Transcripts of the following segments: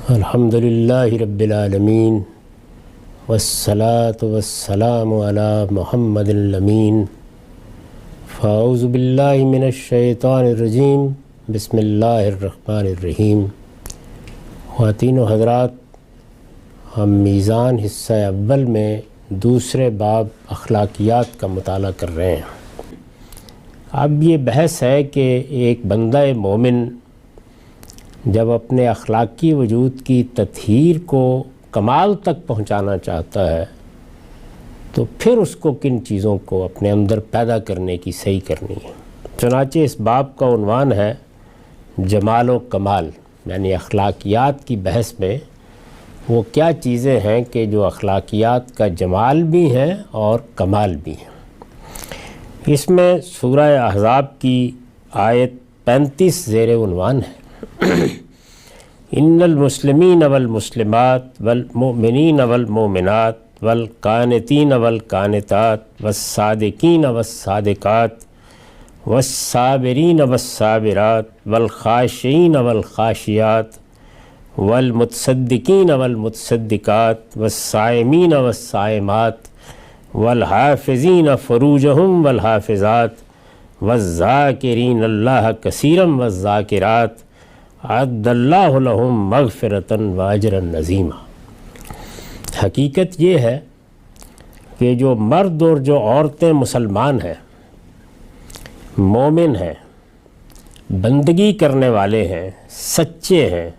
الحمدللہ رب العالمین والصلاة والسلام علی محمد الامین فاعوذ باللہ من الشیطان الرجیم بسم اللہ الرحمن الرحیم۔ خواتین و حضرات، ہم میزان حصہ اول میں دوسرے باب اخلاقیات کا مطالعہ کر رہے ہیں۔ اب یہ بحث ہے کہ ایک بندہ مومن جب اپنے اخلاقی وجود کی تطہیر کو کمال تک پہنچانا چاہتا ہے تو پھر اس کو کن چیزوں کو اپنے اندر پیدا کرنے کی صحیح کرنی ہے۔ چنانچہ اس باب کا عنوان ہے جمال و کمال، یعنی اخلاقیات کی بحث میں وہ کیا چیزیں ہیں کہ جو اخلاقیات کا جمال بھی ہیں اور کمال بھی ہیں۔ اس میں سورہ احزاب کی آیت 35 زیر عنوان ہے ان المسلمین والمسلمات والمؤمنین والمؤمنات والقانتین والقانتات والصادقین والصادقات والصابرین والصابرات والخاشعین والخاشعات والمتصدقین والمتصدقات والصائمین والصائمات والحافظین فروجہم والحافظات والذاکرین اللہ کثیرا والذاکرات اعد اللہ لہم مغفرۃ واجرا عظیما۔ حقیقت یہ ہے کہ جو مرد اور جو عورتیں مسلمان ہیں، مومن ہیں، بندگی کرنے والے ہیں، سچے ہیں،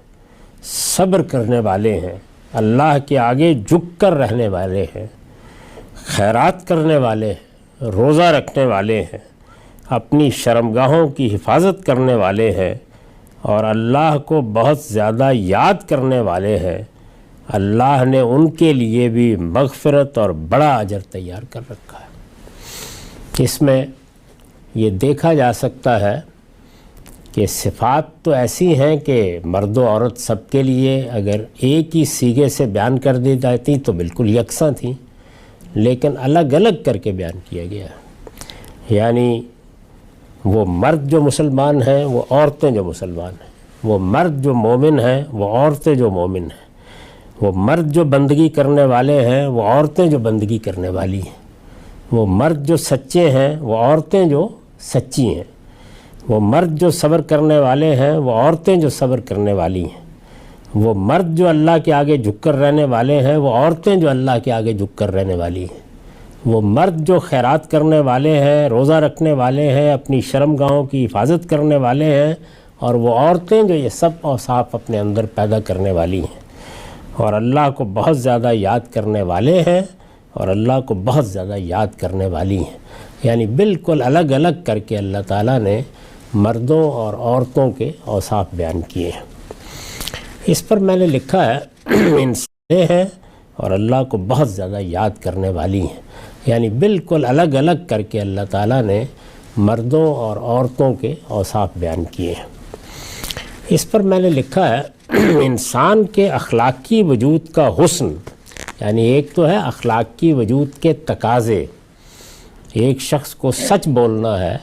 صبر کرنے والے ہیں، اللہ کے آگے جھک کر رہنے والے ہیں، خیرات کرنے والے ہیں، روزہ رکھنے والے ہیں، اپنی شرمگاہوں کی حفاظت کرنے والے ہیں اور اللہ کو بہت زیادہ یاد کرنے والے ہیں، اللہ نے ان کے لیے بھی مغفرت اور بڑا اجر تیار کر رکھا ہے۔ اس میں یہ دیکھا جا سکتا ہے کہ صفات تو ایسی ہیں کہ مرد و عورت سب کے لیے اگر ایک ہی صیغے سے بیان کر دی جاتی تو بالکل یکساں تھیں، لیکن الگ الگ کر کے بیان کیا گیا ہے۔ یعنی وہ مرد جو مسلمان ہیں، وہ عورتیں جو مسلمان ہیں، وہ مرد جو مومن ہیں، وہ عورتیں جو مومن ہیں، وہ مرد جو بندگی کرنے والے ہیں، وہ عورتیں جو بندگی کرنے والی ہیں، وہ مرد جو سچے ہیں، وہ عورتیں جو سچی ہیں، وہ مرد جو صبر کرنے والے ہیں، وہ عورتیں جو صبر کرنے والی ہیں، وہ مرد جو اللہ کے آگے جھک کر رہنے والے ہیں، وہ عورتیں جو اللہ کے آگے جھک کر رہنے والی ہیں، وہ مرد جو خیرات کرنے والے ہیں، روزہ رکھنے والے ہیں، اپنی شرمگاہوں کی حفاظت کرنے والے ہیں، اور وہ عورتیں جو یہ سب اوصاف اپنے اندر پیدا کرنے والی ہیں اور اللہ کو بہت زیادہ یاد کرنے والے ہیں اور اللہ کو بہت زیادہ یاد کرنے والی ہیں۔ یعنی بالکل الگ الگ کر کے اللہ تعالیٰ نے مردوں اور عورتوں کے اوصاف بیان کیے ہیں۔ اس پر میں نے لکھا ہے انسان ہیں اور اللہ کو بہت زیادہ یاد کرنے والی ہیں، یعنی بالکل الگ الگ کر کے اللہ تعالیٰ نے مردوں اور عورتوں کے اوصاف بیان کیے ہیں۔ اس پر میں نے لکھا ہے انسان کے اخلاقی وجود کا حسن، یعنی ایک تو ہے اخلاقی وجود کے تقاضے، ایک شخص کو سچ بولنا ہے،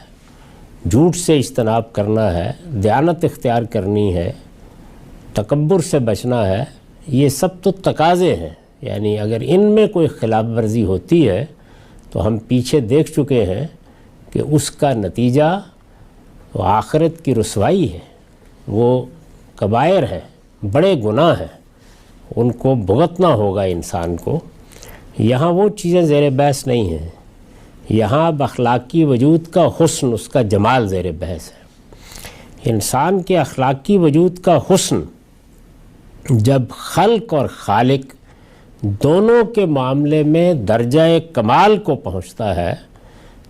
جھوٹ سے اجتناب کرنا ہے، دیانت اختیار کرنی ہے، تکبر سے بچنا ہے، یہ سب تو تقاضے ہیں۔ یعنی اگر ان میں کوئی خلاف ورزی ہوتی ہے تو ہم پیچھے دیکھ چکے ہیں کہ اس کا نتیجہ وہ آخرت کی رسوائی ہے، وہ کبائر ہیں، بڑے گناہ ہیں، ان کو بھگتنا ہوگا انسان کو۔ یہاں وہ چیزیں زیر بحث نہیں ہیں، یہاں اب اخلاقی وجود کا حسن، اس کا جمال زیر بحث ہے۔ انسان کے اخلاقی وجود کا حسن جب خلق اور خالق دونوں کے معاملے میں درجہ کمال کو پہنچتا ہے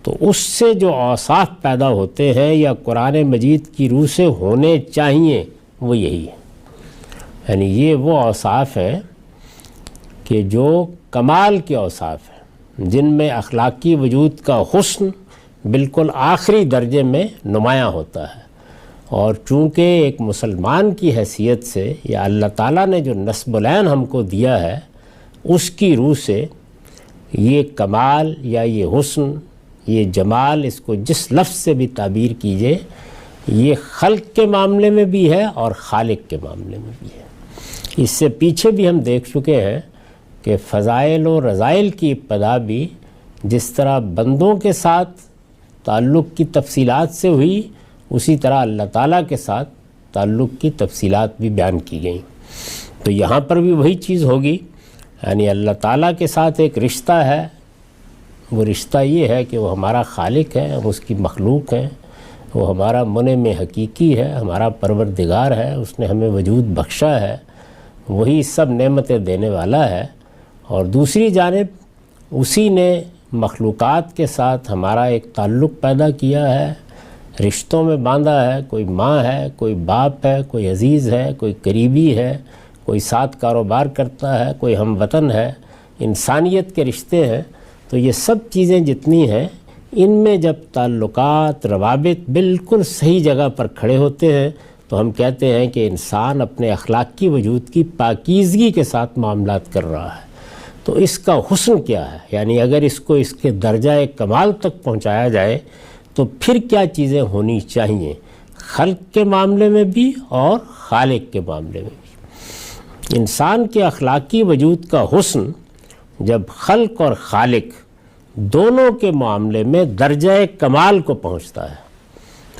تو اس سے جو اوصاف پیدا ہوتے ہیں یا قرآن مجید کی روح سے ہونے چاہیے وہ یہی ہے۔ یعنی یہ وہ اوصاف ہیں کہ جو کمال کے اوصاف ہیں، جن میں اخلاقی وجود کا حسن بالکل آخری درجے میں نمایاں ہوتا ہے۔ اور چونکہ ایک مسلمان کی حیثیت سے یا اللہ تعالیٰ نے جو نسب العین ہم کو دیا ہے اس کی روح سے یہ کمال یا یہ حسن، یہ جمال، اس کو جس لفظ سے بھی تعبیر کیجئے، یہ خلق کے معاملے میں بھی ہے اور خالق کے معاملے میں بھی ہے۔ اس سے پیچھے بھی ہم دیکھ چکے ہیں کہ فضائل و رضائل کی ابتدا بھی جس طرح بندوں کے ساتھ تعلق کی تفصیلات سے ہوئی، اسی طرح اللہ تعالیٰ کے ساتھ تعلق کی تفصیلات بھی بیان کی گئیں۔ تو یہاں پر بھی وہی چیز ہوگی، یعنی اللہ تعالیٰ کے ساتھ ایک رشتہ ہے، وہ رشتہ یہ ہے کہ وہ ہمارا خالق ہے، ہم اس کی مخلوق ہیں، وہ ہمارا منعم حقیقی ہے، ہمارا پروردگار ہے، اس نے ہمیں وجود بخشا ہے، وہی سب نعمتیں دینے والا ہے۔ اور دوسری جانب اسی نے مخلوقات کے ساتھ ہمارا ایک تعلق پیدا کیا ہے، رشتوں میں باندھا ہے، کوئی ماں ہے، کوئی باپ ہے، کوئی عزیز ہے، کوئی قریبی ہے، کوئی ساتھ کاروبار کرتا ہے، کوئی ہم وطن ہے، انسانیت کے رشتے ہیں۔ تو یہ سب چیزیں جتنی ہیں، ان میں جب تعلقات روابط بالکل صحیح جگہ پر کھڑے ہوتے ہیں تو ہم کہتے ہیں کہ انسان اپنے اخلاقی وجود کی پاکیزگی کے ساتھ معاملات کر رہا ہے۔ تو اس کا حسن کیا ہے، یعنی اگر اس کو اس کے درجہ کمال تک پہنچایا جائے تو پھر کیا چیزیں ہونی چاہیے، خلق کے معاملے میں بھی اور خالق کے معاملے میں بھی۔ انسان کے اخلاقی وجود کا حسن جب خلق اور خالق دونوں کے معاملے میں درجہ کمال کو پہنچتا ہے،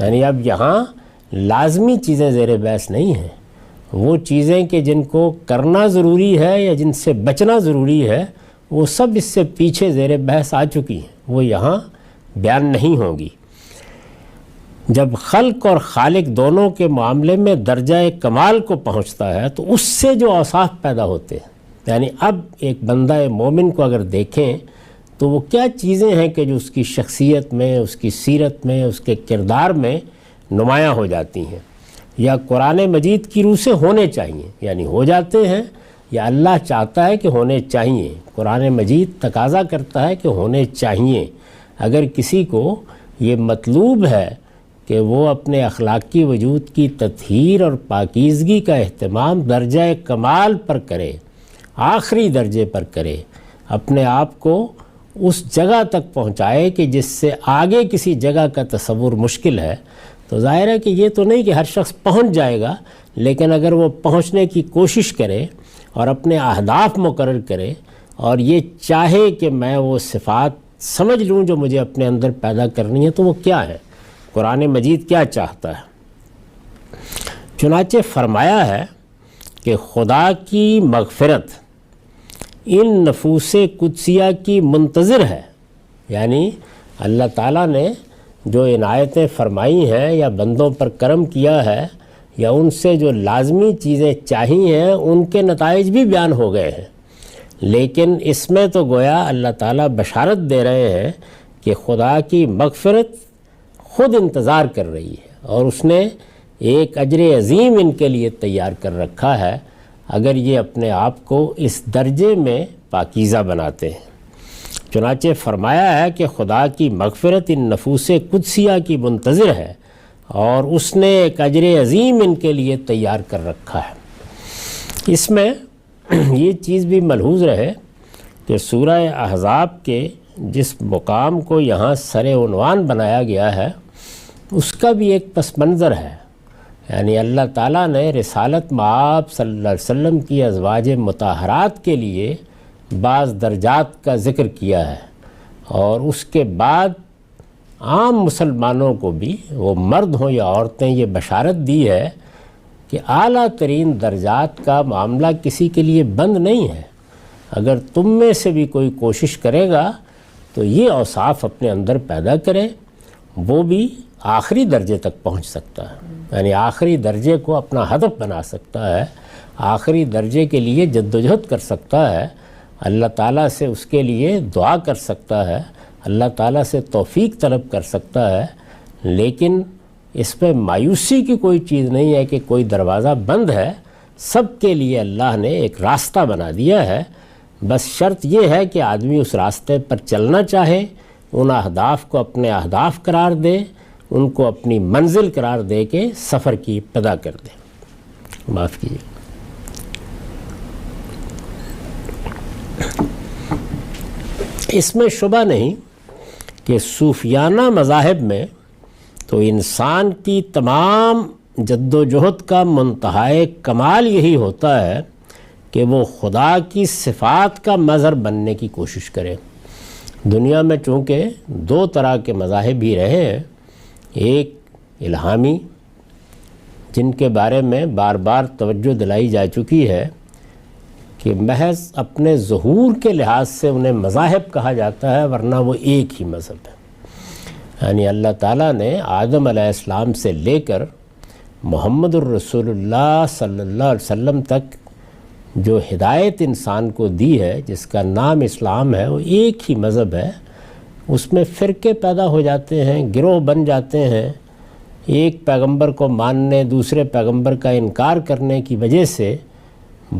یعنی اب یہاں لازمی چیزیں زیر بحث نہیں ہیں، وہ چیزیں کہ جن کو کرنا ضروری ہے یا جن سے بچنا ضروری ہے وہ سب اس سے پیچھے زیر بحث آ چکی ہیں، وہ یہاں بیان نہیں ہوں گی۔ جب خلق اور خالق دونوں کے معاملے میں درجہ کمال کو پہنچتا ہے تو اس سے جو اوصاف پیدا ہوتے ہیں، یعنی اب ایک بندہ مومن کو اگر دیکھیں تو وہ کیا چیزیں ہیں کہ جو اس کی شخصیت میں، اس کی سیرت میں، اس کے کردار میں نمایاں ہو جاتی ہیں، یا قرآن مجید کی روح سے ہونے چاہیے، یعنی ہو جاتے ہیں یا اللہ چاہتا ہے کہ ہونے چاہیے، قرآن مجید تقاضا کرتا ہے کہ ہونے چاہیے۔ اگر کسی کو یہ مطلوب ہے کہ وہ اپنے اخلاقی وجود کی تطہیر اور پاکیزگی کا اہتمام درجہ کمال پر کرے، آخری درجے پر کرے، اپنے آپ کو اس جگہ تک پہنچائے کہ جس سے آگے کسی جگہ کا تصور مشکل ہے، تو ظاہر ہے کہ یہ تو نہیں کہ ہر شخص پہنچ جائے گا، لیکن اگر وہ پہنچنے کی کوشش کرے اور اپنے اہداف مقرر کرے اور یہ چاہے کہ میں وہ صفات سمجھ لوں جو مجھے اپنے اندر پیدا کرنی ہے، تو وہ کیا ہے، قرآن مجید کیا چاہتا ہے۔ چنانچہ فرمایا ہے کہ خدا کی مغفرت ان نفوس قدسیہ کی منتظر ہے، یعنی اللہ تعالیٰ نے جو عنایتیں فرمائی ہیں یا بندوں پر کرم کیا ہے یا ان سے جو لازمی چیزیں چاہی ہیں ان کے نتائج بھی بیان ہو گئے ہیں، لیکن اس میں تو گویا اللہ تعالیٰ بشارت دے رہے ہیں کہ خدا کی مغفرت خود انتظار کر رہی ہے اور اس نے ایک اجر عظیم ان کے لیے تیار کر رکھا ہے اگر یہ اپنے آپ کو اس درجے میں پاکیزہ بناتے ہیں۔ چنانچہ فرمایا ہے کہ خدا کی مغفرت ان نفوس قدسیہ کی منتظر ہے اور اس نے ایک اجر عظیم ان کے لیے تیار کر رکھا ہے۔ اس میں یہ چیز بھی ملحوظ رہے کہ سورہ احزاب کے جس مقام کو یہاں سر عنوان بنایا گیا ہے اس کا بھی ایک پس منظر ہے، یعنی اللہ تعالیٰ نے رسالت مآب صلی اللہ علیہ وسلم کی ازواج مطہرات کے لیے بعض درجات کا ذکر کیا ہے، اور اس کے بعد عام مسلمانوں کو بھی، وہ مرد ہوں یا عورتیں، یہ بشارت دی ہے کہ اعلیٰ ترین درجات کا معاملہ کسی کے لیے بند نہیں ہے۔ اگر تم میں سے بھی کوئی کوشش کرے گا تو یہ اوصاف اپنے اندر پیدا کرے، وہ بھی آخری درجے تک پہنچ سکتا ہے، یعنی آخری درجے کو اپنا ہدف بنا سکتا ہے، آخری درجے کے لیے جدوجہد کر سکتا ہے، اللہ تعالیٰ سے اس کے لیے دعا کر سکتا ہے، اللہ تعالیٰ سے توفیق طلب کر سکتا ہے، لیکن اس پہ مایوسی کی کوئی چیز نہیں ہے کہ کوئی دروازہ بند ہے، سب کے لیے اللہ نے ایک راستہ بنا دیا ہے، بس شرط یہ ہے کہ آدمی اس راستے پر چلنا چاہے، ان اہداف کو اپنے اہداف قرار دے، ان کو اپنی منزل قرار دے کے سفر کی ابتدا کر دے۔ معاف کیجیے۔ اس میں شبہ نہیں کہ صوفیانہ مذاہب میں تو انسان کی تمام جد و جہد کا منتہائے کمال یہی ہوتا ہے کہ وہ خدا کی صفات کا مظہر بننے کی کوشش کرے۔ دنیا میں چونکہ دو طرح کے مذاہب ہی رہے ہیں، ایک الہامی جن کے بارے میں بار بار توجہ دلائی جا چکی ہے کہ محض اپنے ظہور کے لحاظ سے انہیں مذاہب کہا جاتا ہے، ورنہ وہ ایک ہی مذہب ہے۔ یعنی اللہ تعالیٰ نے آدم علیہ السلام سے لے کر محمد الرسول اللہ صلی اللہ علیہ وسلم تک جو ہدایت انسان کو دی ہے، جس کا نام اسلام ہے، وہ ایک ہی مذہب ہے۔ اس میں فرقے پیدا ہو جاتے ہیں، گروہ بن جاتے ہیں، ایک پیغمبر کو ماننے دوسرے پیغمبر کا انکار کرنے کی وجہ سے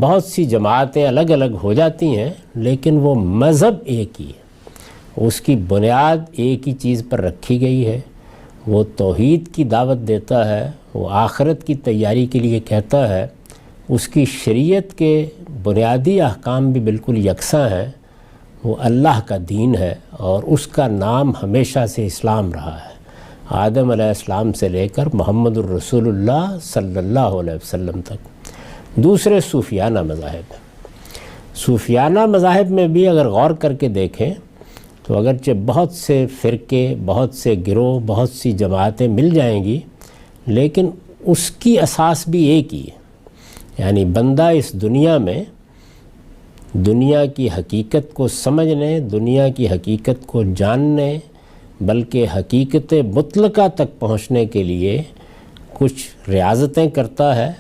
بہت سی جماعتیں الگ الگ ہو جاتی ہیں، لیکن وہ مذہب ایک ہی ہے۔ اس کی بنیاد ایک ہی چیز پر رکھی گئی ہے، وہ توحید کی دعوت دیتا ہے، وہ آخرت کی تیاری کے لیے کہتا ہے، اس کی شریعت کے بنیادی احکام بھی بالکل یکساں ہیں، وہ اللہ کا دین ہے اور اس کا نام ہمیشہ سے اسلام رہا ہے، آدم علیہ السلام سے لے کر محمد الرسول اللہ صلی اللہ علیہ وسلم تک۔ دوسرے صوفیانہ مذاہب ہیں۔ صوفیانہ مذاہب میں بھی اگر غور کر کے دیکھیں تو اگرچہ بہت سے فرقے، بہت سے گروہ، بہت سی جماعتیں مل جائیں گی، لیکن اس کی اساس بھی ایک ہی ہے۔ یعنی بندہ اس دنیا میں دنیا کی حقیقت کو سمجھنے، دنیا کی حقیقت کو جاننے، بلکہ حقیقت مطلقہ تک پہنچنے کے لیے کچھ ریاضتیں کرتا ہے،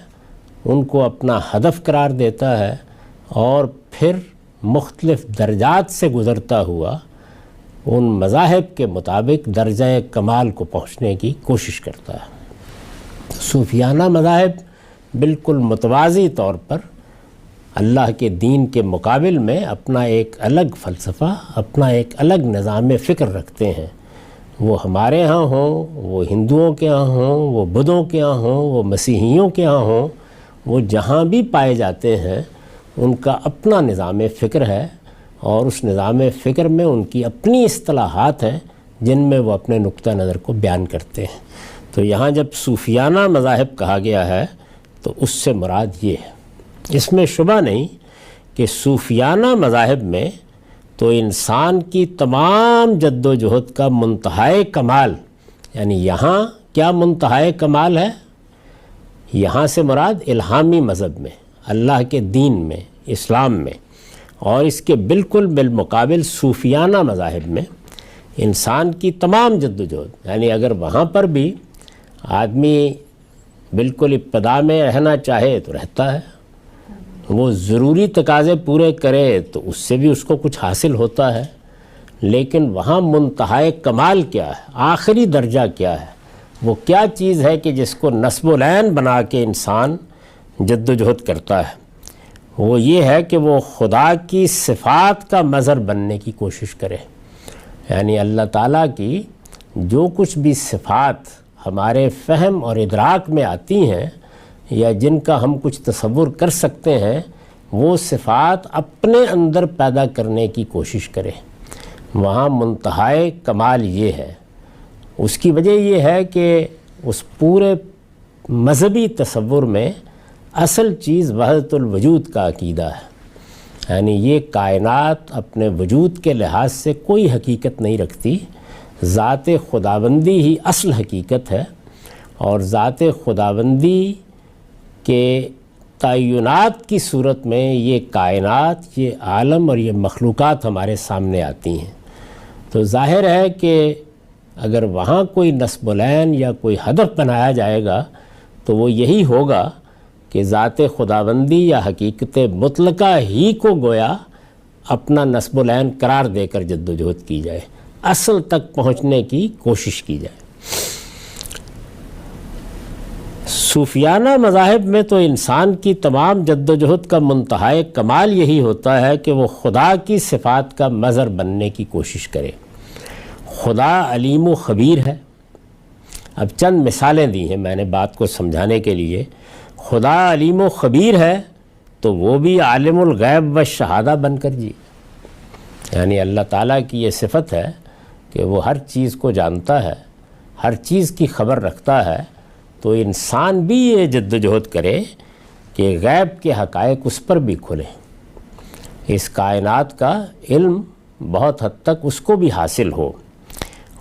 ان کو اپنا ہدف قرار دیتا ہے، اور پھر مختلف درجات سے گزرتا ہوا ان مذاہب کے مطابق درجہ کمال کو پہنچنے کی کوشش کرتا ہے۔ صوفیانہ مذاہب بالکل متوازی طور پر اللہ کے دین کے مقابل میں اپنا ایک الگ فلسفہ، اپنا ایک الگ نظام فکر رکھتے ہیں۔ وہ ہمارے ہاں ہوں، وہ ہندوؤں کے ہاں ہوں، وہ بدھوں کے ہاں ہوں، وہ مسیحیوں کے ہاں ہوں، وہ جہاں بھی پائے جاتے ہیں ان کا اپنا نظام فکر ہے، اور اس نظام فکر میں ان کی اپنی اصطلاحات ہیں جن میں وہ اپنے نقطہ نظر کو بیان کرتے ہیں۔ تو یہاں جب صوفیانہ مذاہب کہا گیا ہے تو اس سے مراد یہ ہے۔ اس میں شبہ نہیں کہ صوفیانہ مذاہب میں تو انسان کی تمام جد و جہد کا منتہائے کمال، یعنی یہاں کیا منتہائے کمال ہے؟ یہاں سے مراد الہامی مذہب میں، اللہ کے دین میں، اسلام میں، اور اس کے بالکل بالمقابل صوفیانہ مذاہب میں انسان کی تمام جد و جہد، یعنی اگر وہاں پر بھی آدمی بالکل ابتدا میں رہنا چاہے تو رہتا ہے، وہ ضروری تقاضے پورے کرے تو اس سے بھی اس کو کچھ حاصل ہوتا ہے، لیکن وہاں منتہائے کمال کیا ہے، آخری درجہ کیا ہے، وہ کیا چیز ہے کہ جس کو نصب العین بنا کے انسان جد و جہد کرتا ہے؟ وہ یہ ہے کہ وہ خدا کی صفات کا مظہر بننے کی کوشش کرے۔ یعنی اللہ تعالیٰ کی جو کچھ بھی صفات ہمارے فہم اور ادراک میں آتی ہیں یا جن کا ہم کچھ تصور کر سکتے ہیں، وہ صفات اپنے اندر پیدا کرنے کی کوشش کرے۔ وہاں منتہائے کمال یہ ہے۔ اس کی وجہ یہ ہے کہ اس پورے مذہبی تصور میں اصل چیز وحدت الوجود کا عقیدہ ہے۔ یعنی یہ کائنات اپنے وجود کے لحاظ سے کوئی حقیقت نہیں رکھتی، ذات خداوندی ہی اصل حقیقت ہے، اور ذات خداوندی کے تعینات کی صورت میں یہ کائنات، یہ عالم اور یہ مخلوقات ہمارے سامنے آتی ہیں۔ تو ظاہر ہے کہ اگر وہاں کوئی نصب العین یا کوئی ہدف بنایا جائے گا تو وہ یہی ہوگا کہ ذات خداوندی یا حقیقت مطلقہ ہی کو گویا اپنا نصب العین قرار دے کر جد و جہد کی جائے، اصل تک پہنچنے کی کوشش کی جائے۔ صوفیانہ مذاہب میں تو انسان کی تمام جد و جہد کا منتہائے کمال یہی ہوتا ہے کہ وہ خدا کی صفات کا مظہر بننے کی کوشش کرے۔ خدا علیم و خبیر ہے۔ اب چند مثالیں دی ہیں میں نے بات کو سمجھانے کے لیے۔ خدا علیم و خبیر ہے تو وہ بھی عالم الغیب و شہادہ بن کر جی، یعنی اللہ تعالیٰ کی یہ صفت ہے کہ وہ ہر چیز کو جانتا ہے، ہر چیز کی خبر رکھتا ہے۔ تو انسان بھی یہ جد و جہد کرے کہ کہ غیب کے حقائق اس پر بھی کھلیں، اس کائنات کا علم بہت حد تک اس کو بھی حاصل ہو۔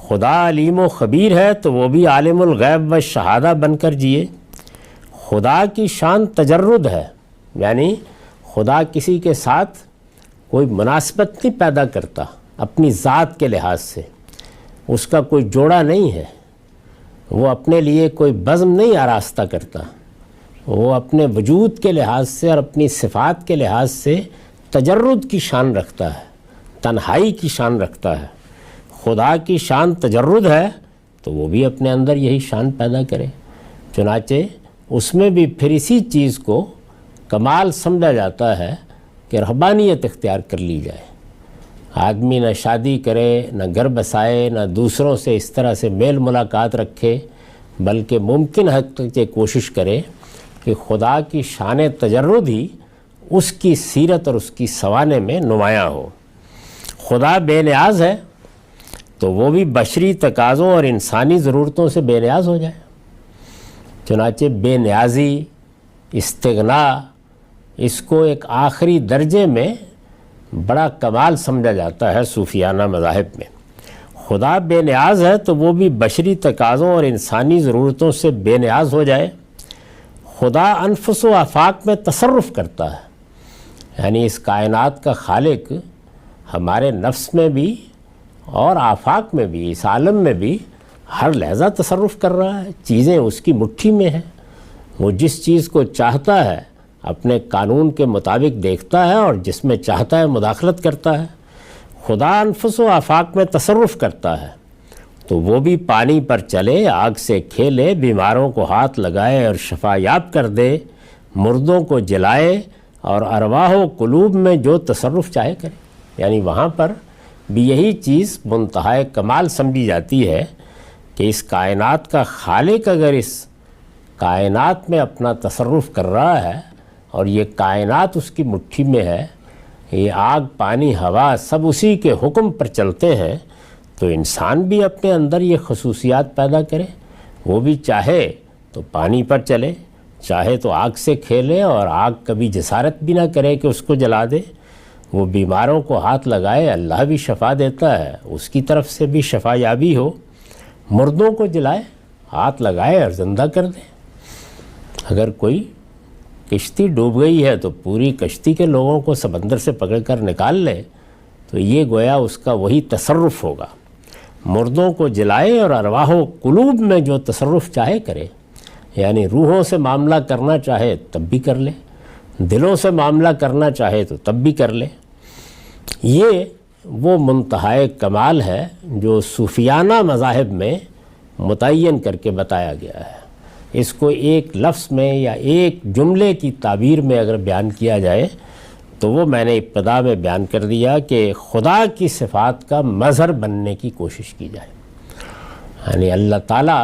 خدا علیم و خبیر ہے تو وہ بھی عالم الغیب و شہادہ بن کر جیے۔ خدا کی شان تجرد ہے، یعنی خدا کسی کے ساتھ کوئی مناسبت نہیں پیدا کرتا اپنی ذات کے لحاظ سے، اس کا کوئی جوڑا نہیں ہے، وہ اپنے لیے کوئی بزم نہیں آراستہ کرتا، وہ اپنے وجود کے لحاظ سے اور اپنی صفات کے لحاظ سے تجرد کی شان رکھتا ہے، تنہائی کی شان رکھتا ہے۔ خدا کی شان تجرد ہے تو وہ بھی اپنے اندر یہی شان پیدا کرے، چنانچہ اس میں بھی پھر اسی چیز کو کمال سمجھا جاتا ہے کہ رہبانیت اختیار کر لی جائے۔ آدمی نہ شادی کرے، نہ گھر بسائے، نہ دوسروں سے اس طرح سے میل ملاقات رکھے، بلکہ ممکن حد تک یہ کوشش کرے کہ خدا کی شان تجرد ہی اس کی سیرت اور اس کی سوانے میں نمایاں ہو۔ خدا بے نیاز ہے تو وہ بھی بشری تقاضوں اور انسانی ضرورتوں سے بے نیاز ہو جائے۔ چنانچہ بے نیازی، استغنا، اس کو ایک آخری درجے میں بڑا کمال سمجھا جاتا ہے صوفیانہ مذاہب میں۔ خدا بے نیاز ہے تو وہ بھی بشری تقاضوں اور انسانی ضرورتوں سے بے نیاز ہو جائے۔ خدا انفس و آفاق میں تصرف کرتا ہے، یعنی اس کائنات کا خالق ہمارے نفس میں بھی اور آفاق میں بھی، اس عالم میں بھی ہر لحظہ تصرف کر رہا ہے، چیزیں اس کی مٹھی میں ہیں، وہ جس چیز کو چاہتا ہے اپنے قانون کے مطابق دیکھتا ہے اور جس میں چاہتا ہے مداخلت کرتا ہے۔ خدا انفس و آفاق میں تصرف کرتا ہے تو وہ بھی پانی پر چلے، آگ سے کھیلے، بیماروں کو ہاتھ لگائے اور شفا یاب کر دے، مردوں کو جلائے اور ارواح و قلوب میں جو تصرف چاہے کرے۔ یعنی وہاں پر بھی یہی چیز منتہائے کمال سمجھی جاتی ہے کہ اس کائنات کا خالق اگر اس کائنات میں اپنا تصرف کر رہا ہے اور یہ کائنات اس کی مٹھی میں ہے، یہ آگ، پانی، ہوا سب اسی کے حکم پر چلتے ہیں، تو انسان بھی اپنے اندر یہ خصوصیات پیدا کرے، وہ بھی چاہے تو پانی پر چلے، چاہے تو آگ سے کھیلے اور آگ کبھی جسارت بھی نہ کرے کہ اس کو جلا دے، وہ بیماروں کو ہاتھ لگائے، اللہ بھی شفا دیتا ہے، اس کی طرف سے بھی شفا یابی ہو، مردوں کو جلائے، ہاتھ لگائے اور زندہ کر دے۔ اگر کوئی کشتی ڈوب گئی ہے تو پوری کشتی کے لوگوں کو سمندر سے پکڑ کر نکال لے، تو یہ گویا اس کا وہی تصرف ہوگا۔ مردوں کو جلائے اور ارواح و قلوب میں جو تصرف چاہے کرے، یعنی روحوں سے معاملہ کرنا چاہے تب بھی کر لے، دلوں سے معاملہ کرنا چاہے تو تب بھی کر لے۔ یہ وہ منتہائے کمال ہے جو صوفیانہ مذاہب میں متعین کر کے بتایا گیا ہے۔ اس کو ایک لفظ میں یا ایک جملے کی تعبیر میں اگر بیان کیا جائے تو وہ میں نے ابتدا میں بیان کر دیا کہ خدا کی صفات کا مظہر بننے کی کوشش کی جائے، یعنی اللہ تعالیٰ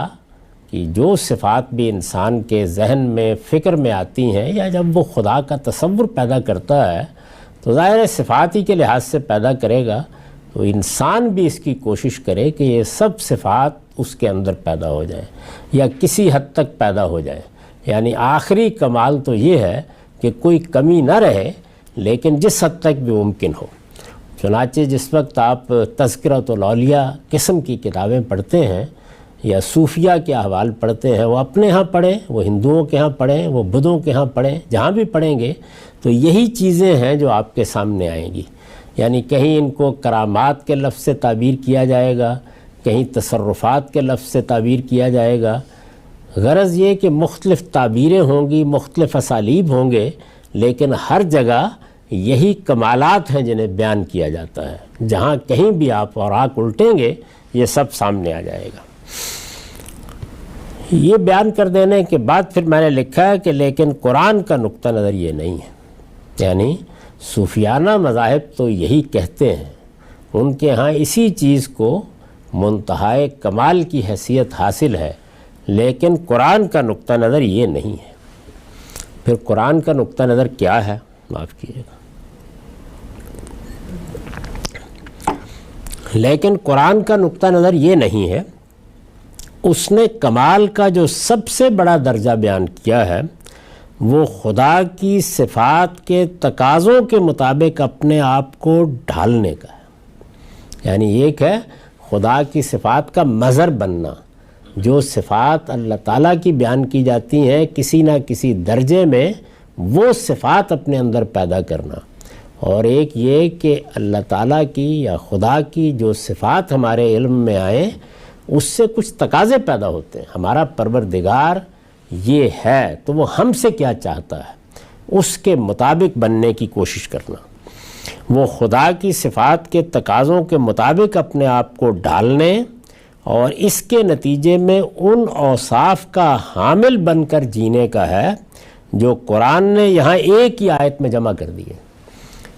کی جو صفات بھی انسان کے ذہن میں، فکر میں آتی ہیں، یا جب وہ خدا کا تصور پیدا کرتا ہے تو ظاہر صفات ہی کے لحاظ سے پیدا کرے گا، تو انسان بھی اس کی کوشش کرے کہ یہ سب صفات اس کے اندر پیدا ہو جائیں یا کسی حد تک پیدا ہو جائیں۔ یعنی آخری کمال تو یہ ہے کہ کوئی کمی نہ رہے، لیکن جس حد تک بھی ممکن ہو۔ چنانچہ جس وقت آپ تذکرۃ الاولیاء قسم کی کتابیں پڑھتے ہیں یا صوفیہ کے احوال پڑھتے ہیں، وہ اپنے ہاں پڑھیں، وہ ہندوؤں کے ہاں پڑھیں، وہ بدھوں کے ہاں پڑھیں، جہاں بھی پڑھیں گے تو یہی چیزیں ہیں جو آپ کے سامنے آئیں گی۔ یعنی کہیں ان کو کرامات کے لفظ سے تعبیر کیا جائے گا، کہیں تصرفات کے لفظ سے تعبیر کیا جائے گا۔ غرض یہ کہ مختلف تعبیریں ہوں گی، مختلف اسالیب ہوں گے، لیکن ہر جگہ یہی کمالات ہیں جنہیں بیان کیا جاتا ہے۔ جہاں کہیں بھی آپ اور آنکھ الٹیں گے یہ سب سامنے آ جائے گا۔ یہ بیان کر دینے کے بعد پھر میں نے لکھا ہے کہ لیکن قرآن کا نقطہ نظر یہ نہیں ہے، یعنی صوفیانہ مذاہب تو یہی کہتے ہیں، ان کے ہاں اسی چیز کو منتہائے کمال کی حیثیت حاصل ہے، لیکن قرآن کا نقطہ نظر یہ نہیں ہے۔ پھر قرآن کا نقطہ نظر کیا ہے؟ معاف کیجیے گا، لیکن قرآن کا نقطہ نظر یہ نہیں ہے۔ اس نے کمال کا جو سب سے بڑا درجہ بیان کیا ہے وہ خدا کی صفات کے تقاضوں کے مطابق اپنے آپ کو ڈھالنے کا ہے۔ یعنی ایک ہے خدا کی صفات کا مظہر بننا، جو صفات اللہ تعالیٰ کی بیان کی جاتی ہیں کسی نہ کسی درجے میں وہ صفات اپنے اندر پیدا کرنا، اور ایک یہ کہ اللہ تعالیٰ کی یا خدا کی جو صفات ہمارے علم میں آئیں اس سے کچھ تقاضے پیدا ہوتے ہیں۔ ہمارا پروردگار یہ ہے تو وہ ہم سے کیا چاہتا ہے اس کے مطابق بننے کی کوشش کرنا، وہ خدا کی صفات کے تقاضوں کے مطابق اپنے آپ کو ڈھالنے اور اس کے نتیجے میں ان اوصاف کا حامل بن کر جینے کا ہے جو قرآن نے یہاں ایک ہی آیت میں جمع کر دیے۔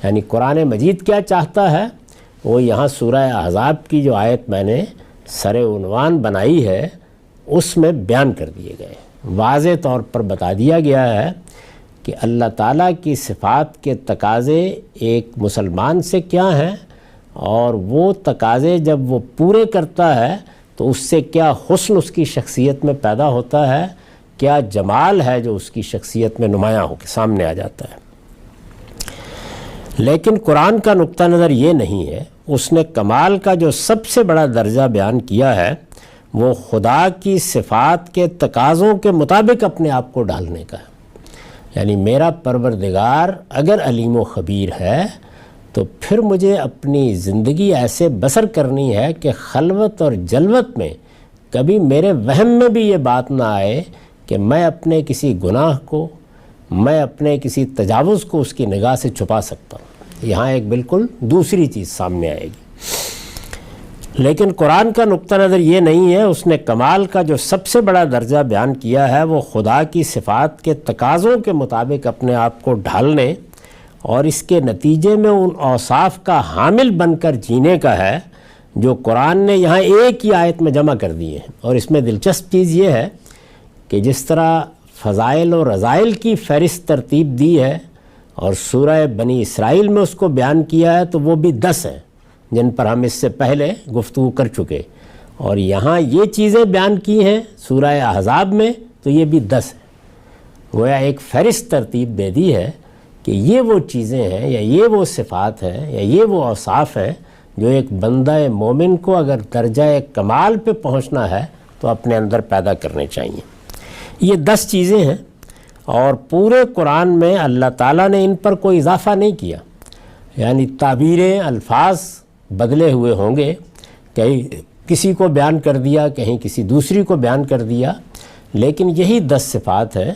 یعنی قرآن مجید کیا چاہتا ہے وہ یہاں سورہ احزاب کی جو آیت میں نے سر عنوان بنائی ہے اس میں بیان کر دیے گئے، واضح طور پر بتا دیا گیا ہے کہ اللہ تعالیٰ کی صفات کے تقاضے ایک مسلمان سے کیا ہیں، اور وہ تقاضے جب وہ پورے کرتا ہے تو اس سے کیا حسن اس کی شخصیت میں پیدا ہوتا ہے، کیا جمال ہے جو اس کی شخصیت میں نمایاں ہو کے سامنے آ جاتا ہے۔ لیکن قرآن کا نقطہ نظر یہ نہیں ہے، اس نے کمال کا جو سب سے بڑا درجہ بیان کیا ہے وہ خدا کی صفات کے تقاضوں کے مطابق اپنے آپ کو ڈالنے کا ہے۔ یعنی میرا پروردگار اگر علیم و خبیر ہے تو پھر مجھے اپنی زندگی ایسے بسر کرنی ہے کہ خلوت اور جلوت میں کبھی میرے وہم میں بھی یہ بات نہ آئے کہ میں اپنے کسی گناہ کو، میں اپنے کسی تجاوز کو اس کی نگاہ سے چھپا سکتا ہوں۔ یہاں ایک بالکل دوسری چیز سامنے آئے گی۔ لیکن قرآن کا نقطہ نظر یہ نہیں ہے، اس نے کمال کا جو سب سے بڑا درجہ بیان کیا ہے وہ خدا کی صفات کے تقاضوں کے مطابق اپنے آپ کو ڈھالنے اور اس کے نتیجے میں ان اوصاف کا حامل بن کر جینے کا ہے جو قرآن نے یہاں ایک ہی آیت میں جمع کر دیے ہیں۔ اور اس میں دلچسپ چیز یہ ہے کہ جس طرح فضائل و رذائل کی فہرست ترتیب دی ہے اور سورہ بنی اسرائیل میں اس کو بیان کیا ہے تو وہ بھی 10 ہیں جن پر ہم اس سے پہلے گفتگو کر چکے، اور یہاں یہ چیزیں بیان کی ہیں سورہ احزاب میں تو یہ بھی 10 ہیں۔ گویا ایک فہرست ترتیب دے دی ہے کہ یہ وہ چیزیں ہیں یا یہ وہ صفات ہیں یا یہ وہ اوصاف ہیں جو ایک بندہ مومن کو اگر درجہ کمال پہ پہنچنا ہے تو اپنے اندر پیدا کرنے چاہیے۔ یہ 10 چیزیں ہیں اور پورے قرآن میں اللہ تعالیٰ نے ان پر کوئی اضافہ نہیں کیا، یعنی تعبیریں، الفاظ بدلے ہوئے ہوں گے، کہیں کسی کو بیان کر دیا، کہیں کسی دوسری کو بیان کر دیا، لیکن یہی 10 صفات ہیں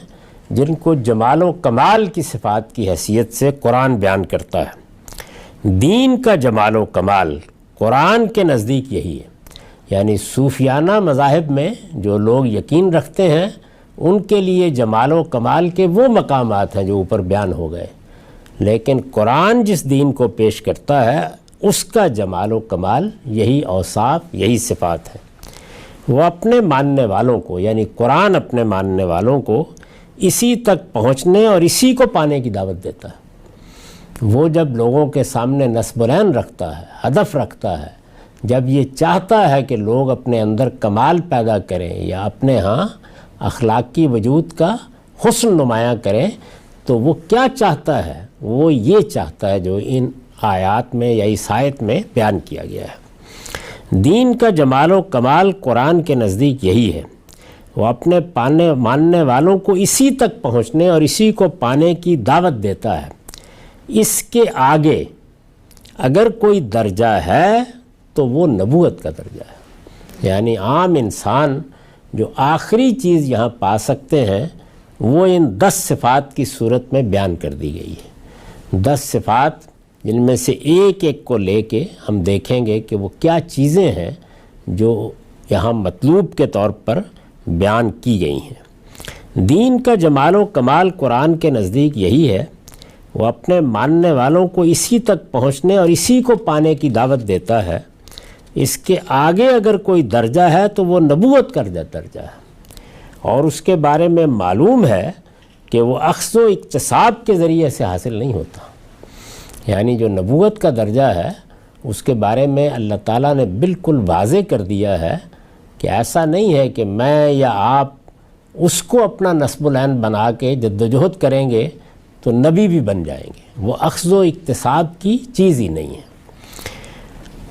جن کو جمال و کمال کی صفات کی حیثیت سے قرآن بیان کرتا ہے۔ دین کا جمال و کمال قرآن کے نزدیک یہی ہے، یعنی صوفیانہ مذاہب میں جو لوگ یقین رکھتے ہیں ان کے لیے جمال و کمال کے وہ مقامات ہیں جو اوپر بیان ہو گئے، لیکن قرآن جس دین کو پیش کرتا ہے اس کا جمال و کمال یہی اوصاف، یہی صفات ہے۔ وہ اپنے ماننے والوں کو، یعنی قرآن اپنے ماننے والوں کو اسی تک پہنچنے اور اسی کو پانے کی دعوت دیتا ہے۔ وہ جب لوگوں کے سامنے نصب العین رکھتا ہے، ہدف رکھتا ہے، جب یہ چاہتا ہے کہ لوگ اپنے اندر کمال پیدا کریں یا اپنے ہاں اخلاقی وجود کا حسن نمایاں کریں، تو وہ کیا چاہتا ہے؟ وہ یہ چاہتا ہے جو ان آیات میں یا اس آیت میں بیان کیا گیا ہے۔ دین کا جمال و کمال قرآن کے نزدیک یہی ہے، وہ اپنے ماننے والوں کو اسی تک پہنچنے اور اسی کو پانے کی دعوت دیتا ہے۔ اس کے آگے اگر کوئی درجہ ہے تو وہ نبوت کا درجہ ہے، یعنی عام انسان جو آخری چیز یہاں پا سکتے ہیں وہ ان 10 صفات کی صورت میں بیان کر دی گئی ہے۔ 10 صفات جن میں سے ایک ایک کو لے کے ہم دیکھیں گے کہ وہ کیا چیزیں ہیں جو یہاں مطلوب کے طور پر بیان کی گئی ہیں۔ دین کا جمال و کمال قرآن کے نزدیک یہی ہے، وہ اپنے ماننے والوں کو اسی تک پہنچنے اور اسی کو پانے کی دعوت دیتا ہے۔ اس کے آگے اگر کوئی درجہ ہے تو وہ نبوت کا درجہ ہے، اور اس کے بارے میں معلوم ہے کہ وہ اخذ و اکتساب کے ذریعے سے حاصل نہیں ہوتا۔ یعنی جو نبوت کا درجہ ہے اس کے بارے میں اللہ تعالیٰ نے بالکل واضح کر دیا ہے کہ ایسا نہیں ہے کہ میں یا آپ اس کو اپنا نصب العین بنا کے جدوجہد کریں گے تو نبی بھی بن جائیں گے۔ وہ اخذ و اکتساب کی چیز ہی نہیں ہے،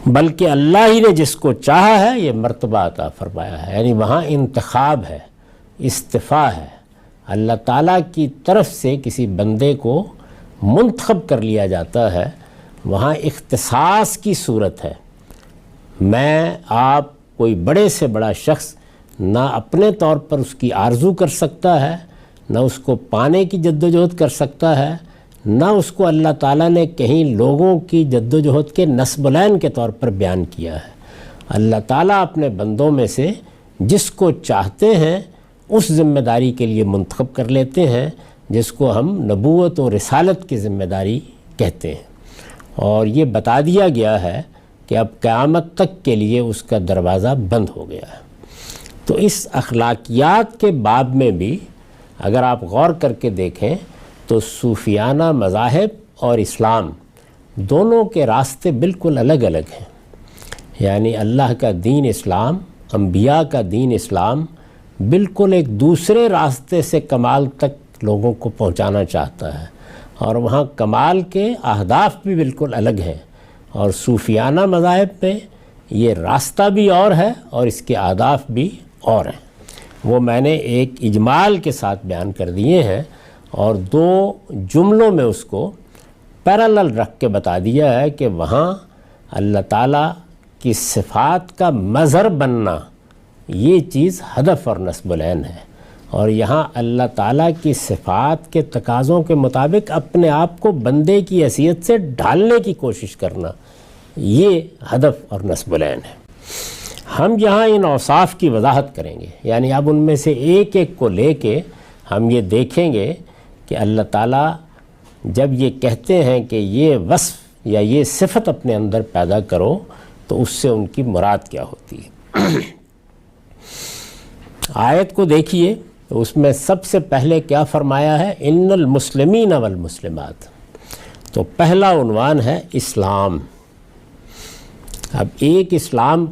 بلکہ اللہ ہی نے جس کو چاہا ہے یہ مرتبہ عطا فرمایا ہے، یعنی وہاں انتخاب ہے، استفاء ہے، اللہ تعالیٰ کی طرف سے کسی بندے کو منتخب کر لیا جاتا ہے، وہاں اختصاص کی صورت ہے۔ میں آپ کوئی بڑے سے بڑا شخص نہ اپنے طور پر اس کی آرزو کر سکتا ہے، نہ اس کو پانے کی جدوجہد کر سکتا ہے، نہ اس کو اللہ تعالیٰ نے کہیں لوگوں کی جدوجہد کے نصب العین کے طور پر بیان کیا ہے۔ اللہ تعالیٰ اپنے بندوں میں سے جس کو چاہتے ہیں اس ذمہ داری کے لیے منتخب کر لیتے ہیں، جس کو ہم نبوت و رسالت کی ذمہ داری کہتے ہیں، اور یہ بتا دیا گیا ہے کہ اب قیامت تک کے لیے اس کا دروازہ بند ہو گیا ہے۔ تو اس اخلاقیات کے باب میں بھی اگر آپ غور کر کے دیکھیں تو صوفیانہ مذاہب اور اسلام دونوں کے راستے بالکل الگ الگ ہیں، یعنی اللہ کا دین اسلام، انبیاء کا دین اسلام بالکل ایک دوسرے راستے سے کمال تک لوگوں کو پہنچانا چاہتا ہے، اور وہاں کمال کے اہداف بھی بالکل الگ ہیں، اور صوفیانہ مذاہب میں یہ راستہ بھی اور ہے اور اس کے اہداف بھی اور ہیں۔ وہ میں نے ایک اجمال کے ساتھ بیان کر دیے ہیں، اور دو جملوں میں اس کو پیرالل رکھ کے بتا دیا ہے کہ وہاں اللہ تعالیٰ کی صفات کا مظہر بننا یہ چیز ہدف اور نصب العین ہے، اور یہاں اللہ تعالیٰ کی صفات کے تقاضوں کے مطابق اپنے آپ کو بندے کی حیثیت سے ڈھالنے کی کوشش کرنا یہ ہدف اور نصب العین ہے۔ ہم یہاں ان اوصاف کی وضاحت کریں گے، یعنی اب ان میں سے ایک ایک کو لے کے ہم یہ دیکھیں گے کہ اللہ تعالیٰ جب یہ کہتے ہیں کہ یہ وصف یا یہ صفت اپنے اندر پیدا کرو تو اس سے ان کی مراد کیا ہوتی ہے۔ آیت کو دیکھیے تو اس میں سب سے پہلے کیا فرمایا ہے؟ ان المسلمین والمسلمات، تو پہلا عنوان ہے اسلام۔ اب ایک اسلام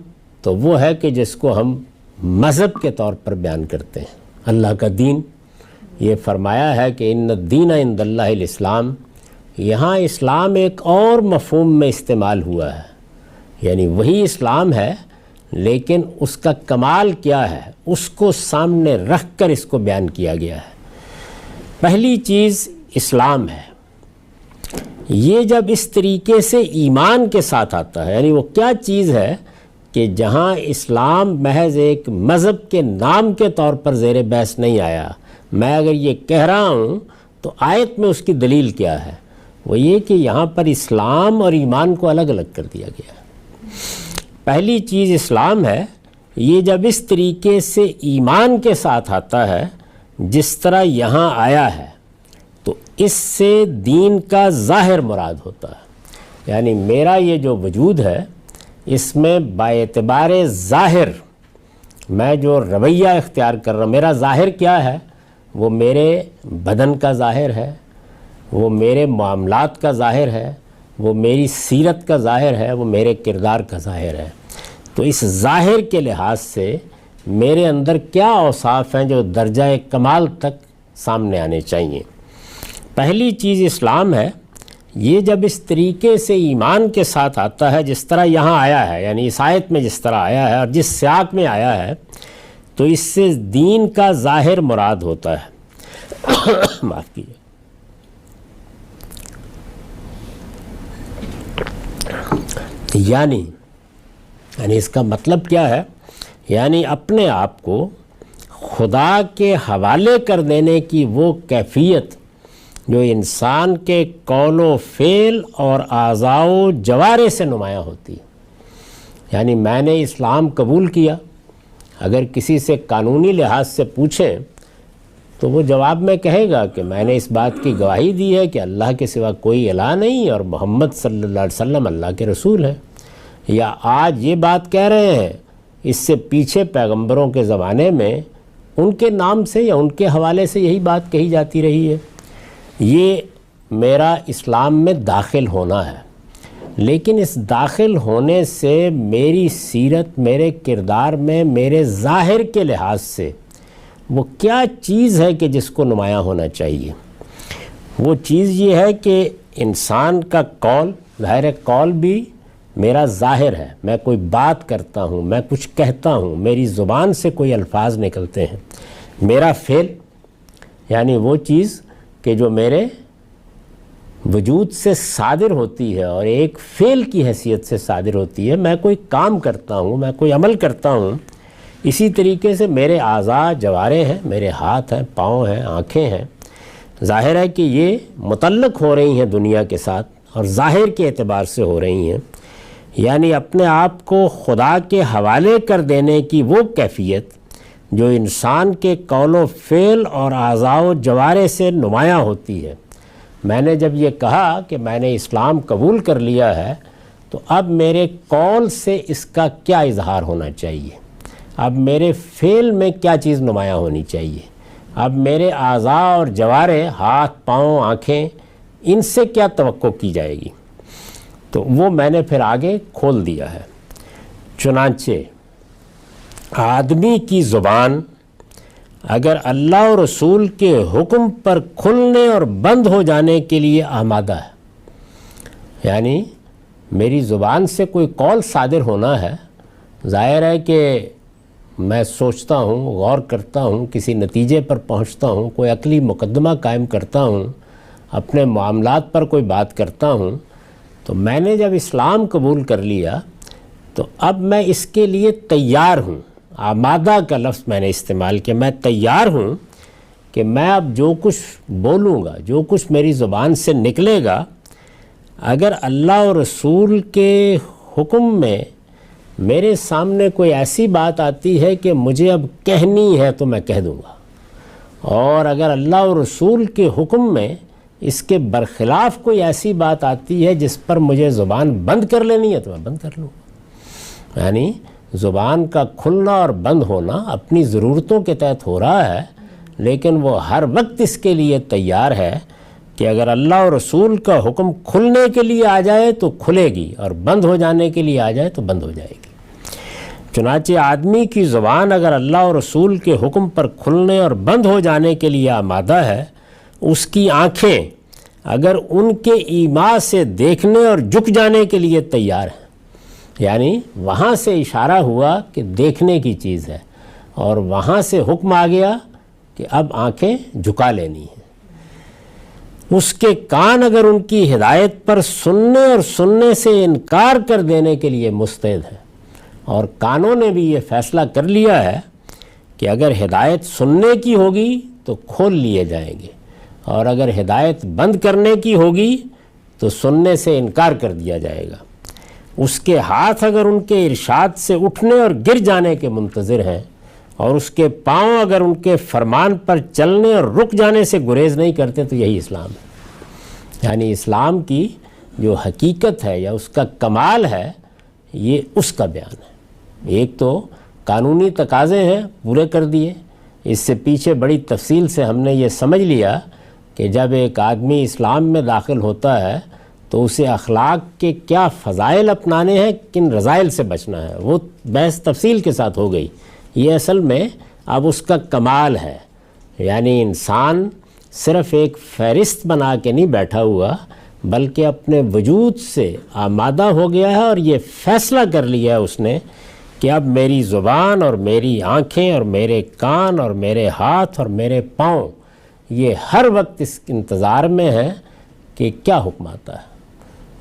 تو وہ ہے کہ جس کو ہم مذہب کے طور پر بیان کرتے ہیں، اللہ کا دین۔ یہ فرمایا ہے کہ ان الدین عند اللہ الاسلام، یہاں اسلام ایک اور مفہوم میں استعمال ہوا ہے، یعنی وہی اسلام ہے لیکن اس کا کمال کیا ہے اس کو سامنے رکھ کر اس کو بیان کیا گیا ہے۔ پہلی چیز اسلام ہے، یہ جب اس طریقے سے ایمان کے ساتھ آتا ہے، یعنی وہ کیا چیز ہے کہ جہاں اسلام محض ایک مذہب کے نام کے طور پر زیر بحث نہیں آیا، میں اگر یہ کہہ رہا ہوں تو آیت میں اس کی دلیل کیا ہے؟ وہ یہ کہ یہاں پر اسلام اور ایمان کو الگ الگ کر دیا گیا ہے۔ پہلی چیز اسلام ہے، یہ جب اس طریقے سے ایمان کے ساتھ آتا ہے جس طرح یہاں آیا ہے تو اس سے دین کا ظاہر مراد ہوتا ہے، یعنی میرا یہ جو وجود ہے اس میں باعتبار ظاہر میں جو رویہ اختیار کر رہا ہوں، میرا ظاہر کیا ہے؟ وہ میرے بدن کا ظاہر ہے، وہ میرے معاملات کا ظاہر ہے، وہ میری سیرت کا ظاہر ہے، وہ میرے کردار کا ظاہر ہے۔ تو اس ظاہر کے لحاظ سے میرے اندر کیا اوصاف ہیں جو درجہ کمال تک سامنے آنے چاہیے؟ پہلی چیز اسلام ہے، یہ جب اس طریقے سے ایمان کے ساتھ آتا ہے جس طرح یہاں آیا ہے، یعنی اس آیت میں جس طرح آیا ہے اور جس سیاق میں آیا ہے، تو اس سے دین کا ظاہر مراد ہوتا ہے۔ معاف کیجیے۔ یعنی اس کا مطلب کیا ہے؟ یعنی اپنے آپ کو خدا کے حوالے کر دینے کی وہ کیفیت جو انسان کے قول و فعل اور اعضاء و جوارح سے نمایاں ہوتی ہے۔ یعنی میں نے اسلام قبول کیا، اگر کسی سے قانونی لحاظ سے پوچھیں تو وہ جواب میں کہے گا کہ میں نے اس بات کی گواہی دی ہے کہ اللہ کے سوا کوئی الہ نہیں اور محمد صلی اللہ علیہ وسلم اللہ کے رسول ہیں۔ یا آج یہ بات کہہ رہے ہیں، اس سے پیچھے پیغمبروں کے زمانے میں ان کے نام سے یا ان کے حوالے سے یہی بات کہی جاتی رہی ہے۔ یہ میرا اسلام میں داخل ہونا ہے، لیکن اس داخل ہونے سے میری سیرت، میرے کردار میں، میرے ظاہر کے لحاظ سے وہ کیا چیز ہے کہ جس کو نمایاں ہونا چاہیے؟ وہ چیز یہ ہے کہ انسان کا قول، ظاہر ہے قول بھی میرا ظاہر ہے، میں کوئی بات کرتا ہوں، میں کچھ کہتا ہوں، میری زبان سے کوئی الفاظ نکلتے ہیں۔ میرا فعل یعنی وہ چیز کہ جو میرے وجود سے صادر ہوتی ہے اور ایک فعل کی حیثیت سے صادر ہوتی ہے، میں کوئی کام کرتا ہوں، میں کوئی عمل کرتا ہوں۔ اسی طریقے سے میرے اعضاء جوارے ہیں، میرے ہاتھ ہیں، پاؤں ہیں، آنکھیں ہیں، ظاہر ہے کہ یہ متعلق ہو رہی ہیں دنیا کے ساتھ اور ظاہر کے اعتبار سے ہو رہی ہیں، یعنی اپنے آپ کو خدا کے حوالے کر دینے کی وہ کیفیت جو انسان کے قول و فعل اور اعضاء و جوارے سے نمایاں ہوتی ہے۔ میں نے جب یہ کہا کہ میں نے اسلام قبول کر لیا ہے تو اب میرے قول سے اس کا کیا اظہار ہونا چاہیے، اب میرے فعل میں کیا چیز نمایاں ہونی چاہیے، اب میرے اعضاء اور جوارے، ہاتھ، پاؤں، آنکھیں، ان سے کیا توقع کی جائے گی؟ تو وہ میں نے پھر آگے کھول دیا ہے۔ چنانچہ آدمی کی زبان اگر اللہ اور رسول کے حکم پر کھلنے اور بند ہو جانے کے لیے آمادہ ہے، یعنی میری زبان سے کوئی قول صادر ہونا ہے، ظاہر ہے کہ میں سوچتا ہوں، غور کرتا ہوں، کسی نتیجے پر پہنچتا ہوں، کوئی عقلی مقدمہ قائم کرتا ہوں، اپنے معاملات پر کوئی بات کرتا ہوں، تو میں نے جب اسلام قبول کر لیا تو اب میں اس کے لیے تیار ہوں۔ آمادہ کا لفظ میں نے استعمال کیا، میں تیار ہوں کہ میں اب جو کچھ بولوں گا، جو کچھ میری زبان سے نکلے گا، اگر اللہ اور رسول کے حکم میں میرے سامنے کوئی ایسی بات آتی ہے کہ مجھے اب کہنی ہے تو میں کہہ دوں گا، اور اگر اللہ اور رسول کے حکم میں اس کے برخلاف کوئی ایسی بات آتی ہے جس پر مجھے زبان بند کر لینی ہے تو میں بند کر لوں گا۔ یعنی زبان کا کھلنا اور بند ہونا اپنی ضرورتوں کے تحت ہو رہا ہے، لیکن وہ ہر وقت اس کے لیے تیار ہے کہ اگر اللہ اور رسول کا حکم کھلنے کے لیے آ جائے تو کھلے گی، اور بند ہو جانے کے لیے آ جائے تو بند ہو جائے گی۔ چنانچہ آدمی کی زبان اگر اللہ اور رسول کے حکم پر کھلنے اور بند ہو جانے کے لیے آمادہ ہے، اس کی آنکھیں اگر ان کے ایما سے دیکھنے اور جھک جانے کے لیے تیار ہیں، یعنی وہاں سے اشارہ ہوا کہ دیکھنے کی چیز ہے، اور وہاں سے حکم آ گیا کہ اب آنکھیں جھکا لینی ہیں، اس کے کان اگر ان کی ہدایت پر سننے اور سننے سے انکار کر دینے کے لیے مستعد ہے، اور کانوں نے بھی یہ فیصلہ کر لیا ہے کہ اگر ہدایت سننے کی ہوگی تو کھول لیے جائیں گے، اور اگر ہدایت بند کرنے کی ہوگی تو سننے سے انکار کر دیا جائے گا، اس کے ہاتھ اگر ان کے ارشاد سے اٹھنے اور گر جانے کے منتظر ہیں، اور اس کے پاؤں اگر ان کے فرمان پر چلنے اور رک جانے سے گریز نہیں کرتے، تو یہی اسلام ہے۔ یعنی اسلام کی جو حقیقت ہے یا اس کا کمال ہے، یہ اس کا بیان ہے۔ ایک تو قانونی تقاضے ہیں، پورے کر دیے، اس سے پیچھے بڑی تفصیل سے ہم نے یہ سمجھ لیا کہ جب ایک آدمی اسلام میں داخل ہوتا ہے تو اسے اخلاق کے کیا فضائل اپنانے ہیں، کن رذائل سے بچنا ہے، وہ بحث تفصیل کے ساتھ ہو گئی۔ یہ اصل میں اب اس کا کمال ہے، یعنی انسان صرف ایک فہرست بنا کے نہیں بیٹھا ہوا، بلکہ اپنے وجود سے آمادہ ہو گیا ہے، اور یہ فیصلہ کر لیا ہے اس نے کہ اب میری زبان اور میری آنکھیں اور میرے کان اور میرے ہاتھ اور میرے پاؤں یہ ہر وقت اس انتظار میں ہے کہ کیا حکم آتا ہے۔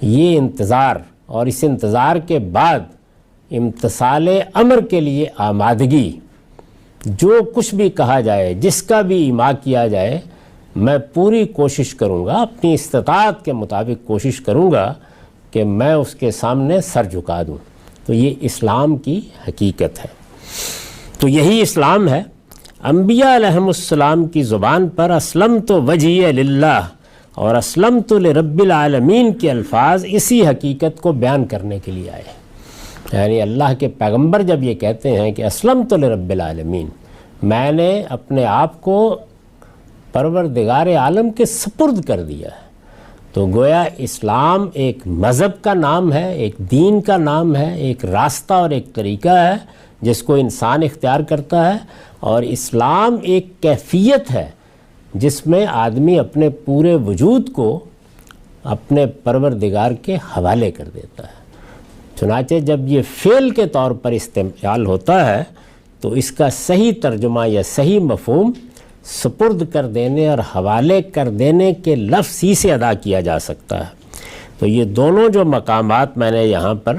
یہ انتظار، اور اس انتظار کے بعد امتثال امر کے لیے آمادگی، جو کچھ بھی کہا جائے، جس کا بھی ایما کیا جائے، میں پوری کوشش کروں گا، اپنی استطاعت کے مطابق کوشش کروں گا کہ میں اس کے سامنے سر جھکا دوں۔ تو یہ اسلام کی حقیقت ہے۔ تو یہی اسلام ہے۔ انبیاء علیہم السلام کی زبان پر اسلمت وجہی للہ اور اسلمت لرب العالمین کے الفاظ اسی حقیقت کو بیان کرنے کے لیے آئے۔ یعنی اللہ کے پیغمبر جب یہ کہتے ہیں کہ اسلمت لرب العالمین، میں نے اپنے آپ کو پروردگار عالم کے سپرد کر دیا ہے، تو گویا اسلام ایک مذہب کا نام ہے، ایک دین کا نام ہے، ایک راستہ اور ایک طریقہ ہے جس کو انسان اختیار کرتا ہے، اور اسلام ایک کیفیت ہے جس میں آدمی اپنے پورے وجود کو اپنے پروردگار کے حوالے کر دیتا ہے۔ چنانچہ جب یہ فعل کے طور پر استعمال ہوتا ہے تو اس کا صحیح ترجمہ یا صحیح مفہوم سپرد کر دینے اور حوالے کر دینے کے لفظ ہی سے ادا کیا جا سکتا ہے۔ تو یہ دونوں جو مقامات میں نے یہاں پر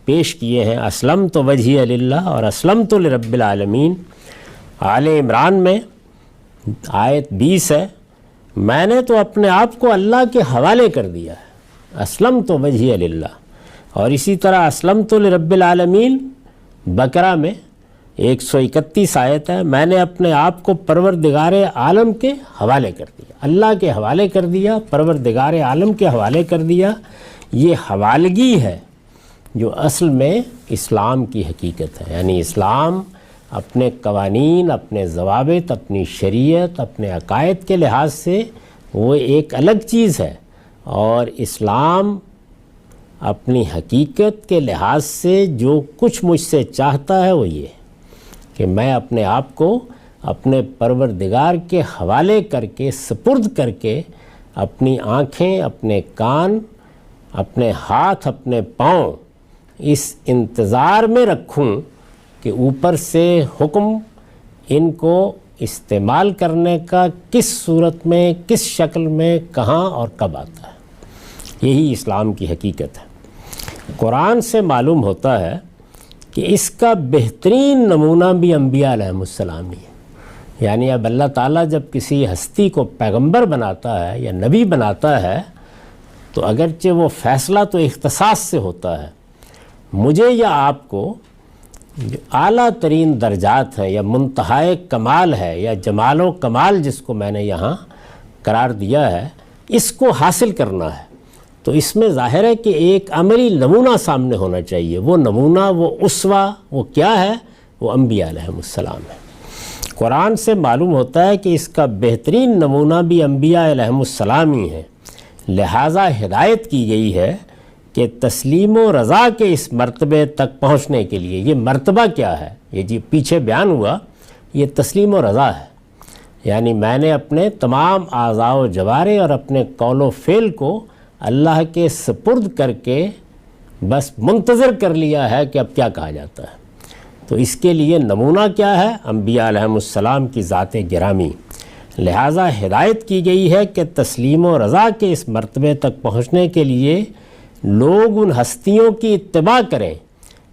پیش کیے ہیں، اسلمت وجہی للہ اور اسلمت لرب العالمین، آل عمران میں آیت 20 ہے، میں نے تو اپنے آپ کو اللہ کے حوالے کر دیا ہے، اسلمت وجہی للہ۔ اور اسی طرح اسلمت لرب العالمین بقرہ میں 131 آیت ہے، میں نے اپنے آپ کو پروردگار عالم کے حوالے کر دیا، اللہ کے حوالے کر دیا، پروردگار عالم کے حوالے کر دیا۔ یہ حوالگی ہے جو اصل میں اسلام کی حقیقت ہے، یعنی اسلام اپنے قوانین، اپنے ضوابط، اپنی شریعت، اپنے عقائد کے لحاظ سے وہ ایک الگ چیز ہے، اور اسلام اپنی حقیقت کے لحاظ سے جو کچھ مجھ سے چاہتا ہے وہ یہ ہے کہ میں اپنے آپ کو اپنے پروردگار کے حوالے کر کے، سپرد کر کے، اپنی آنکھیں، اپنے کان، اپنے ہاتھ، اپنے پاؤں اس انتظار میں رکھوں کہ اوپر سے حکم ان کو استعمال کرنے کا کس صورت میں، کس شکل میں، کہاں اور کب آتا ہے۔ یہی اسلام کی حقیقت ہے۔ قرآن سے معلوم ہوتا ہے کہ اس کا بہترین نمونہ بھی انبیاء علیہ السلام ہی ہے۔ یعنی اب اللہ تعالیٰ جب کسی ہستی کو پیغمبر بناتا ہے یا نبی بناتا ہے تو اگرچہ وہ فیصلہ تو اختصاص سے ہوتا ہے، مجھے یا آپ کو جو اعلیٰ ترین درجات ہیں یا منتہائے کمال ہے یا جمال و کمال جس کو میں نے یہاں قرار دیا ہے، اس کو حاصل کرنا ہے تو اس میں ظاہر ہے کہ ایک عملی نمونہ سامنے ہونا چاہیے۔ وہ نمونہ، وہ اسوہ، وہ کیا ہے؟ وہ انبیاء علیہ السلام ہے۔ قرآن سے معلوم ہوتا ہے کہ اس کا بہترین نمونہ بھی انبیاء علیہ السلام ہی ہے، لہٰذا ہدایت کی گئی ہے کہ تسلیم و رضا کے اس مرتبے تک پہنچنے کے لیے، یہ مرتبہ کیا ہے؟ یہ جی پیچھے بیان ہوا، یہ تسلیم و رضا ہے، یعنی میں نے اپنے تمام اعضاء و جوارح اور اپنے قول و فعل کو اللہ کے سپرد کر کے بس منتظر کر لیا ہے کہ اب کیا کہا جاتا ہے۔ تو اس کے لیے نمونہ کیا ہے؟ انبیاء علیہ السلام کی ذات گرامی۔ لہٰذا ہدایت کی گئی ہے کہ تسلیم و رضا کے اس مرتبے تک پہنچنے کے لیے لوگ ان ہستیوں کی اتباع کریں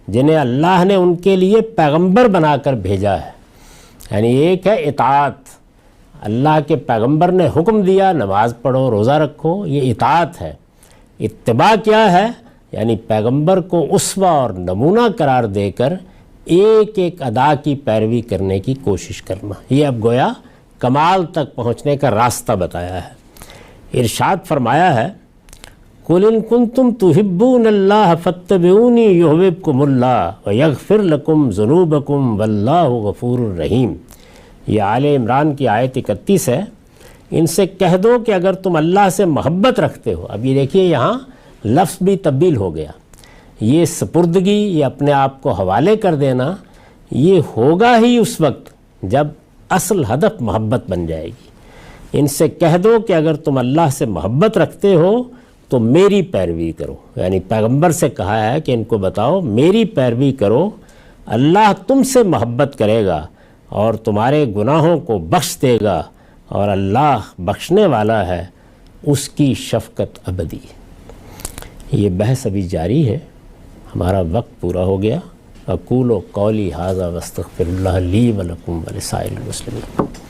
جنہیں اللہ نے ان کے لیے پیغمبر بنا کر بھیجا ہے۔ یعنی ایک ہے اطاعت، اللہ کے پیغمبر نے حکم دیا نماز پڑھو، روزہ رکھو، یہ اطاعت ہے۔ اتباع کیا ہے؟ یعنی پیغمبر کو اسوہ اور نمونہ قرار دے کر ایک ایک ادا کی پیروی کرنے کی کوشش کرنا، یہ اب گویا کمال تک پہنچنے کا راستہ بتایا ہے۔ ارشاد فرمایا ہے، قُلْ إِن كُنتُمْ تُحِبُّونَ اللَّهَ فَاتَّبِعُونِي يُحْبِبْكُمُ اللَّهُ وَيَغْفِرْ لَكُمْ ذُنُوبَكُمْ وَاللَّهُ غَفُورٌ رَحِيمٌ۔ یہ آل عمران کی آیت 31 ہے۔ ان سے کہہ دو کہ اگر تم اللہ سے محبت رکھتے ہو، اب یہ دیکھیے یہاں لفظ بھی تبدیل ہو گیا، یہ سپردگی، یہ اپنے آپ کو حوالے کر دینا، یہ ہوگا ہی اس وقت جب اصل ہدف محبت بن جائے گی۔ ان سے کہہ دو کہ اگر تم اللہ سے محبت رکھتے ہو تو میری پیروی کرو، یعنی پیغمبر سے کہا ہے کہ ان کو بتاؤ میری پیروی کرو، اللہ تم سے محبت کرے گا اور تمہارے گناہوں کو بخش دے گا، اور اللہ بخشنے والا ہے، اس کی شفقت ابدی۔ یہ بحث ابھی جاری ہے، ہمارا وقت پورا ہو گیا۔ اقول قولی ھذا واستغفر اللہ لی ولکم ولسائر المسلمین۔